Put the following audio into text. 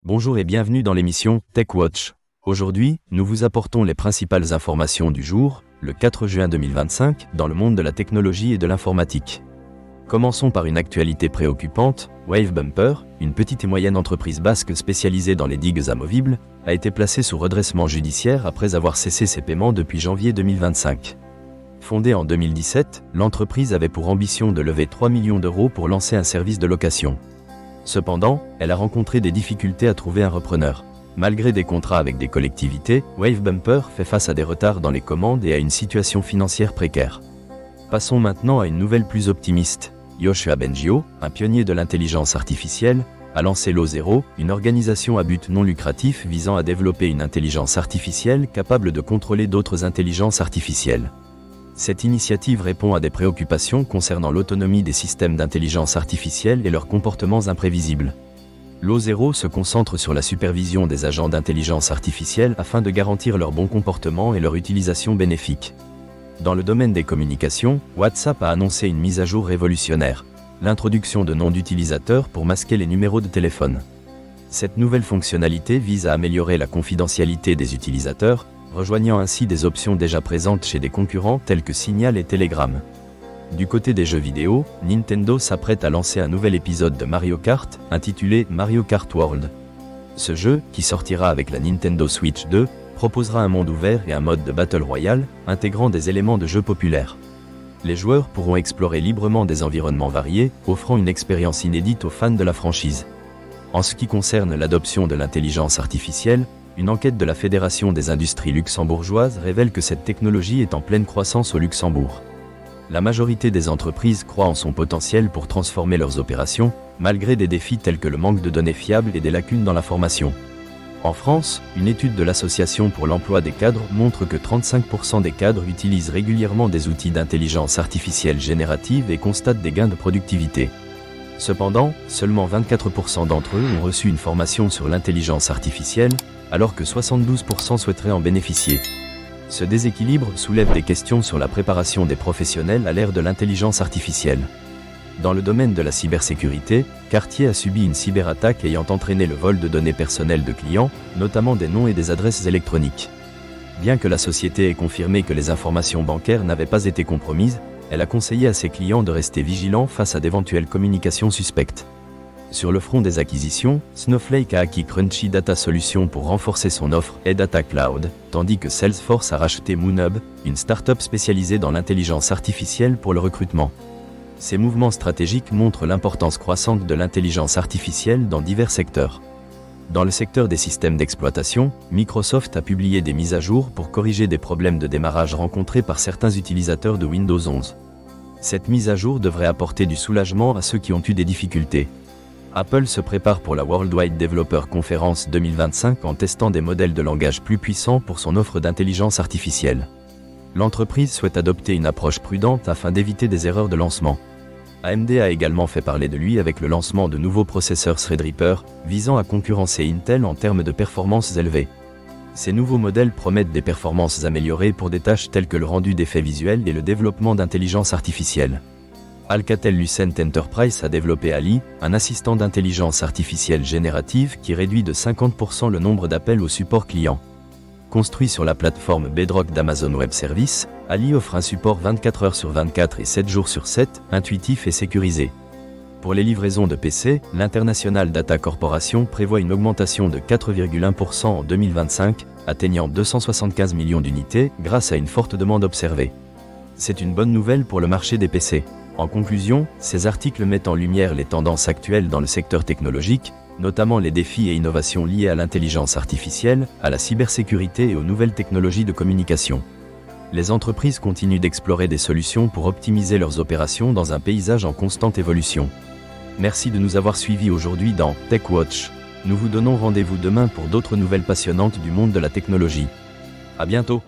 Bonjour et bienvenue dans l'émission TechWatch. Aujourd'hui, nous vous apportons les principales informations du jour, le 4 juin 2025, dans le monde de la technologie et de l'informatique. Commençons par une actualité préoccupante. Wavebumper, une petite et moyenne entreprise basque spécialisée dans les digues amovibles, a été placée sous redressement judiciaire après avoir cessé ses paiements depuis janvier 2025. Fondée en 2017, l'entreprise avait pour ambition de lever 3 millions d'euros pour lancer un service de location. Cependant, elle a rencontré des difficultés à trouver un repreneur. Malgré des contrats avec des collectivités, Wavebumper fait face à des retards dans les commandes et à une situation financière précaire. Passons maintenant à une nouvelle plus optimiste. Yoshua Bengio, un pionnier de l'intelligence artificielle, a lancé Lo0, une organisation à but non lucratif visant à développer une intelligence artificielle capable de contrôler d'autres intelligences artificielles. Cette initiative répond à des préoccupations concernant l'autonomie des systèmes d'intelligence artificielle et leurs comportements imprévisibles. Lo0 se concentre sur la supervision des agents d'intelligence artificielle afin de garantir leur bon comportement et leur utilisation bénéfique. Dans le domaine des communications, WhatsApp a annoncé une mise à jour révolutionnaire, l'introduction de noms d'utilisateurs pour masquer les numéros de téléphone. Cette nouvelle fonctionnalité vise à améliorer la confidentialité des utilisateurs, rejoignant ainsi des options déjà présentes chez des concurrents tels que Signal et Telegram. Du côté des jeux vidéo, Nintendo s'apprête à lancer un nouvel épisode de Mario Kart, intitulé Mario Kart World. Ce jeu, qui sortira avec la Nintendo Switch 2, proposera un monde ouvert et un mode de Battle Royale, intégrant des éléments de jeu populaires. Les joueurs pourront explorer librement des environnements variés, offrant une expérience inédite aux fans de la franchise. En ce qui concerne l'adoption de l'intelligence artificielle, une enquête de la Fédération des industries luxembourgeoises révèle que cette technologie est en pleine croissance au Luxembourg. La majorité des entreprises croient en son potentiel pour transformer leurs opérations, malgré des défis tels que le manque de données fiables et des lacunes dans la formation. En France, une étude de l'Association pour l'emploi des cadres montre que 35% des cadres utilisent régulièrement des outils d'intelligence artificielle générative et constatent des gains de productivité. Cependant, seulement 24% d'entre eux ont reçu une formation sur l'intelligence artificielle, alors que 72% souhaiteraient en bénéficier. Ce déséquilibre soulève des questions sur la préparation des professionnels à l'ère de l'intelligence artificielle. Dans le domaine de la cybersécurité, Cartier a subi une cyberattaque ayant entraîné le vol de données personnelles de clients, notamment des noms et des adresses électroniques. Bien que la société ait confirmé que les informations bancaires n'avaient pas été compromises, elle a conseillé à ses clients de rester vigilants face à d'éventuelles communications suspectes. Sur le front des acquisitions, Snowflake a acquis Crunchy Data Solutions pour renforcer son offre et Data Cloud, tandis que Salesforce a racheté Moonhub, une start-up spécialisée dans l'intelligence artificielle pour le recrutement. Ces mouvements stratégiques montrent l'importance croissante de l'intelligence artificielle dans divers secteurs. Dans le secteur des systèmes d'exploitation, Microsoft a publié des mises à jour pour corriger des problèmes de démarrage rencontrés par certains utilisateurs de Windows 11. Cette mise à jour devrait apporter du soulagement à ceux qui ont eu des difficultés. Apple se prépare pour la Worldwide Developer Conference 2025 en testant des modèles de langage plus puissants pour son offre d'intelligence artificielle. L'entreprise souhaite adopter une approche prudente afin d'éviter des erreurs de lancement. AMD a également fait parler de lui avec le lancement de nouveaux processeurs Threadripper, visant à concurrencer Intel en termes de performances élevées. Ces nouveaux modèles promettent des performances améliorées pour des tâches telles que le rendu d'effets visuels et le développement d'intelligence artificielle. Alcatel-Lucent Enterprise a développé Ali, un assistant d'intelligence artificielle générative qui réduit de 50% le nombre d'appels au support client. Construit sur la plateforme Bedrock d'Amazon Web Services, Ali offre un support 24 heures sur 24 et 7 jours sur 7, intuitif et sécurisé. Pour les livraisons de PC, l'International Data Corporation prévoit une augmentation de 4,1% en 2025, atteignant 275 millions d'unités grâce à une forte demande observée. C'est une bonne nouvelle pour le marché des PC. En conclusion, ces articles mettent en lumière les tendances actuelles dans le secteur technologique, notamment les défis et innovations liés à l'intelligence artificielle, à la cybersécurité et aux nouvelles technologies de communication. Les entreprises continuent d'explorer des solutions pour optimiser leurs opérations dans un paysage en constante évolution. Merci de nous avoir suivis aujourd'hui dans TechWatch. Nous vous donnons rendez-vous demain pour d'autres nouvelles passionnantes du monde de la technologie. À bientôt!